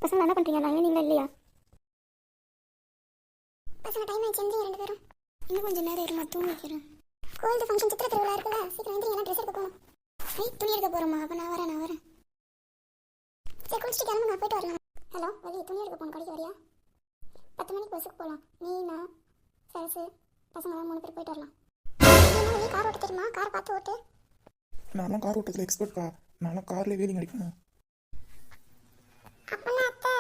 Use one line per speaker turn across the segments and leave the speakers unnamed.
பசங்க என்ன பண்ணுறீங்க? நாங்கள் நீங்களா இல்லையா? பசங்க டைம் ஆச்சு, எந்த 2 பேரும் இன்னும் கொஞ்சம் நேரம் இருமா, தூங்கி வைக்கிறேன். கோயில் ஃபங்க்ஷன் சித்திர திருவிழா இருக்குல்ல, சீக்கிரம் வந்து எல்லாம் ட்ரெஸ் எடுக்க போகணும். துணி எடுக்க போகிறோம்மா? அப்போ நான் வரேன். சரி, குளிச்சுட்டு கிளம்புங்க, போயிட்டு வரலாம். ஹலோ வலி, துணி எடுக்க போகணும், கடைக்கு வரியா? 10 மணிக்கு பஸ்ஸுக்கு போகலாம். நீ, நான், சரசு, பசங்களாம் 3 பேர் போயிட்டு வரலாம். நீ கார் ஓட்ட தெரியுமா? கார் பார்த்து ஓட்டு.
நான்லாம் கார் ஓட்டத்தில் எக்ஸ்பர்ட்ப்பா. நான்லாம் கார்லேயே வீலிங் அடிக்கணும்.
அப்பனா அத்தை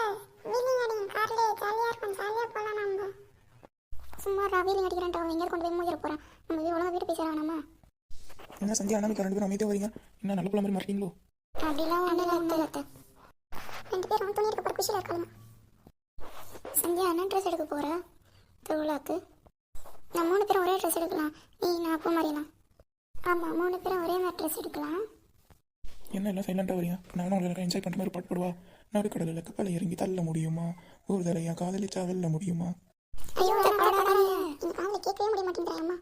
வீலிங் அடிங்க, கார்ல ஜாலியா இருக்கும், ஜாலியா போலாம். நம்ம சும்மா வீலிங் அடிக்கிறேன்ட்டு அவன் எங்கே கொண்டு போய் மூடிற போறான். நம்ம ஒழுங்கா வீட்டு பேச வேணாமா?
என்ன சந்தியா அண்ணாமிக்கா 2 பேரும் அமைதியாக வரீங்க? என்ன நல்ல பிள்ளை மாதிரி மாட்டீங்களோ?
அப்படிலாம் ஒன்றும் இல்லை அத்தை. 2 பேரும் துணி எடுக்க போகிற குஷியில் இருக்காங்க. சந்தியா அண்ணன் ட்ரெஸ் எடுக்க போகிற திருவிழாக்கு. நான் 3 பேரும் ஒரே ட்ரெஸ் எடுக்கலாம். நீ, நான், அப்போ மாதிரிலாம். ஆமாம், 3 பேரும் ஒரே மாதிரி ட்ரெஸ் எடுக்கலாம்.
என்ன எல்லாம் சைலண்டாக வரீங்க? நானும் உங்களுக்கு என்ஜாய் பண்ணுற மாதிரி பாட்டு பாடுவா. நடுக்கடலில் கப்பலை இறங்கி தள்ள முடியுமா? ஒரு தரையா காதலிச்சா வெல்ல முடியுமா?
ஐயோ, காலையில் கேட்கவே முடிய மாட்டேங்கிறேன் அம்மா.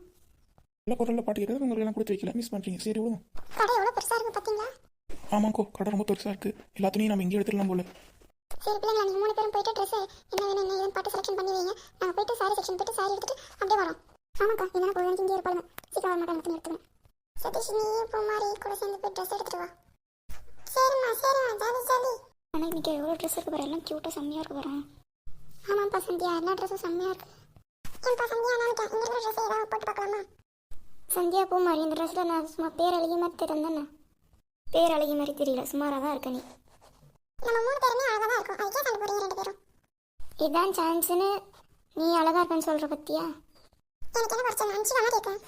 நல்ல குரலில் பாட்டு கேட்கறது உங்களுக்கு எல்லாம் கொடுத்து வைக்கல, மிஸ் பண்ணுறீங்க. சரி விடுவோம்.
கடை எவ்வளோ பெருசாக இருக்குது பார்த்தீங்களா?
ஆமாக்கோ, கடை ரொம்ப பெருசாக இருக்குது. எல்லாத்தையும் நம்ம இங்கே எடுத்துடலாம் போல.
சரி பிள்ளைங்களா, நீங்கள் 3 பேரும் போயிட்டு ட்ரெஸ் என்ன வேணும் என்ன ஏதுன்னு பார்த்து செலெக்ஷன் பண்ணி வைங்க. நாங்கள் போயிட்டு சாரி செக்ஷன் போயிட்டு சாரி எடுத்துட்டு அப்படியே வரோம். ஆமாக்கா, இல்லைனா போய் இங்கே இருப்பாங்க. சீக்கிரம் வர மாட்டாங்க, துணி எடுத்துக்கணும். சதீஷ், நீ இப்போ மாதிரி கூட சேர்ந்து போய் ட்ரெஸ் எடுத்துட்டு வா. சரிம்மா ஜாலி ஜாலி. ஆனால் இன்னைக்கு எவ்வளோ ட்ரெஸ் இருக்கு பாரு, எல்லாம் க்யூட்டாக செம்மையாக இருக்கு பாரு. ஆமாப்பா சந்தியா, எல்லா ட்ரெஸ்ஸும் செம்மையாக இருக்கு. ஏன்ப்பா சந்தியா, நான் இங்கே இருக்கிற ட்ரெஸ் ஏதாவது போட்டு பார்க்கலாமா? சந்தியா பூ மாதிரி இந்த ட்ரெஸ்ஸில் நான் சும்மா பேரழகி மாதிரி தெரிந்தேன். பேரழகி மாதிரி தெரியல, சுமாராக தான் இருக்க. நீ நம்ம 3 பேருமே அழகாக தான் இருக்கும். அதுக்கே சண்டை போடுறீங்க 2 பேரும். இதுதான் சான்ஸ்னு நீ அழகா இருப்பேன்னு சொல்கிற பத்தியா? எனக்கு என்ன பிரச்சனை, நினச்சி வேணா கேட்குறேன்.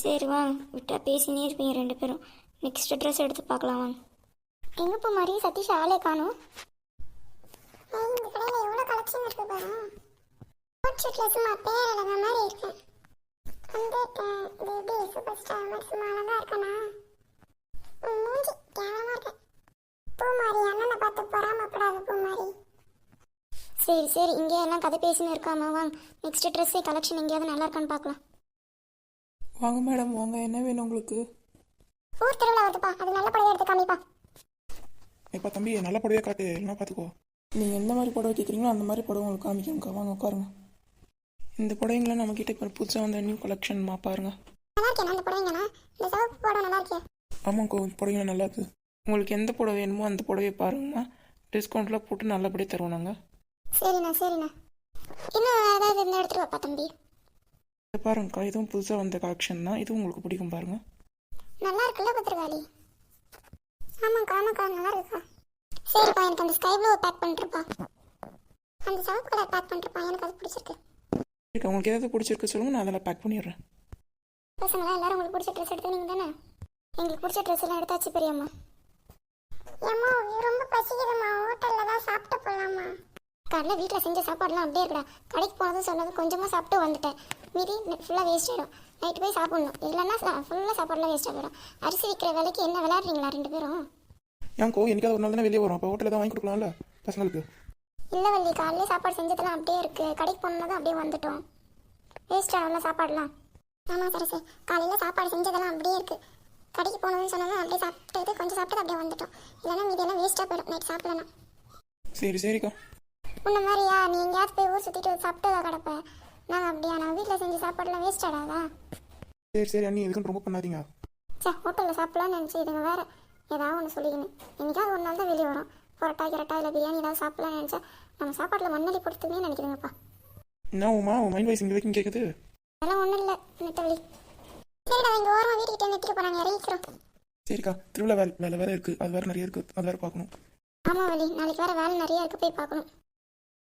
சரி வா, விட்டா பேசினே இருப்பீங்க 2 பேரும். நெக்ஸ்ட் ட்ரெஸ் எடுத்து பார்க்கலாம் வாங்க. எங்கே இப்போ மாதிரி சதீஷ் ஆளே காணும். இந்த கடையில் எவ்வளோ கலெக்ஷன் இருக்கு பாரு. போட்ஷூட்டில் சும்மா பேரழகா மாதிரி இருக்கேன். வந்துட்டேன் பேபி, சூப்பர் ஸ்டார் மாதிரி சும்மா அழகாக இருக்கேனா? மூஞ்சி கேவலமாக இருக்கேன். பூமாரி, அண்ணனை பார்த்து பொறாமப்படாத பூமாரி. சரி இங்கே எல்லாம் கதை பேசின்னு இருக்காமா, வாங்க நெக்ஸ்ட் ட்ரெஸ் கலெக்ஷன் எங்கேயாவது நல்லா இருக்கான்னு பார்க்கலாம்.
வாங்க மேடம், வாங்க. என்ன வேணும் உங்களுக்கு?
ஊர் திருவிழா வருதுப்பா, அது நல்ல படையை எடுத்து காமிப்பா.
இப்போ தம்பி நல்ல புடவையாக காட்டு, இல்லைனா பார்த்துக்கோ. நீங்கள் எந்த மாதிரி புடவை கேட்குறீங்களோ அந்த மாதிரி புடவை உங்களுக்கு காமிக்கணுக்கா. வாங்க உட்காருங்க. இந்த புடவைங்களாம் நம்மக்கிட்ட இப்போ புதுசாக வந்த நியூ கலெக்ஷன்மா, பாருங்க.
நல்லா இருக்கேன் அந்த புடவைங்கண்ணா. இந்த சிவப்பு புடவை நல்லா இருக்கே.
ஆமாக்கோ, புடவைங்க நல்லா இருக்குது. உங்களுக்கு எந்த புடவை வேணுமோ அந்த புடவையை பாருங்கம்மா. டிஸ்கவுண்ட்லாம் போட்டு நல்லபடியாக தருவோம் நாங்கள். சரிண்ணா. இன்னும் ஏதாவது இருந்தால் எடுத்துகிட்டு வாப்பா தம்பி. இதை பாருங்கக்கா, இதுவும் புதுசாக வந்த கலெக்ஷன் தான். இதுவும் உங்களுக்கு பிடிக்கும் பாருங்க.
நல்லா இருக்குல்ல பத்திரகாளி? ஆமாக்கா நல்லா இருக்குக்கா. சரிப்பா, எனக்கு அந்த ஸ்கை ப்ளூ பேக் பண்ணிட்டுருப்பா. அந்த சிவப்பு கலர் பேக் பண்ணிட்டுருப்பா, எனக்கு அது பிடிச்சிருக்கு.
சரிக்கா, உங்களுக்கு ஏதாவது பிடிச்சிருக்கு சொல்லுங்கள், நான் அதெல்லாம் பேக் பண்ணிடுறேன்.
பசங்களா எல்லாரும் உங்களுக்கு பிடிச்ச ட்ரெஸ் எடுத்துனீங்க தானே? எங்களுக்கு பிடிச்ச ட்ரெஸ் எல்லாம் எடுத்தாச்சு பெரியம்மா. ஏம்மா ரொம்ப பசிக்குதும்மா, ஹோட்டலில் தான் சாப்பிட்டு போகலாமா? காலையில் வீட்டில் செஞ்ச சாப்பாடுலாம் அப்படியே இருக்கடா. கடைக்கு போனதும் சொன்னது கொஞ்சமாக சாப்பிட்டு வந்துட்டேன். மீதி ஃபுல்லாக வேஸ்ட் ஆகிடும். நைட்டு போய் சாப்பிட்ணும், இல்லைன்னா ஃபுல்லாக சாப்பாடுலாம் வேஸ்ட்டாக போயிடும். அரிசி விற்கிற விலைக்கு என்ன விளையாடுறீங்களா 2 பேரும்?
ஏன்க்கோ, என்னைக்காவது ஒரு நாள் தானே வெளியே வரும், அப்போ ஹோட்டலில் தான் வாங்கி கொடுக்கலாம்ல பசங்களுக்கு.
இல்லை வள்ளி, காலையிலே சாப்பாடு செஞ்சதெல்லாம் அப்படியே இருக்குது. கடைக்கு போனதும் அப்படியே வந்துட்டோம். வேஸ்ட் ஆகல சாப்பாடுலாம். ஆமாம் சரசு, காலையில் சாப்பாடு செஞ்சதெல்லாம் அப்படியே இருக்குது. கடைக்கு போனதுன்னு சொன்னதும் அப்படியே சாப்பிட்டது, கொஞ்சம் சாப்பிட்டது அப்படியே வந்துட்டோம். இல்லைன்னா மீதியெல்லாம் வேஸ்ட்டாக போயிடும் நைட் சாப்பிடலாம்.
சரிக்கா.
உன்ன மாதிரியா நீ எங்கேயாவது போய் ஊர் சுற்றிட்டு சாப்பிட்டு கிடப்பேன். நாங்கள் அப்படியா? நான் வீட்டில் செஞ்ச சாப்பாடுலாம் வேஸ்ட் ஆடாதா?
சரி அண்ணி, எதுக்குன்னு ரொம்ப பண்ணாதீங்க.
ஹோட்டலில் சாப்பிடலாம்னு நினச்சி இதுங்க வேறு ஏதாவது ஒன்று சொல்லிக்கணும். என்னைக்காவது ஒரு நாள் தான் வெளியே வரும். பரோட்டா கிரட்டா இல்லை பிரியாணி ஏதாவது சாப்பிடலாம்னு நினச்சா நம்ம சாப்பாட்டில் மண்ணடி கொடுத்துமே நினைக்கிறீங்கப்பா.
என்ன உமா, உன் மைண்ட் வாய்ஸ் இங்கே வரைக்கும் கேட்குது?
அதெல்லாம் ஒன்றும் இல்லை நெட்டவழி. சரிடா, இங்கே ஓரமாக வீட்டுக்கிட்டே நிறுத்திட்டு போகிறாங்க, இறங்கிக்கிறோம்.
சரிக்கா, திருவிழா வேலை வேறு இருக்குது, அது வேறு நிறைய இருக்குது, அது வேறு பார்க்கணும்.
ஆமாம் வழி, நாளைக்கு வேறு வேலை நிறைய இருக்குது, போய் பார்க்கணும்.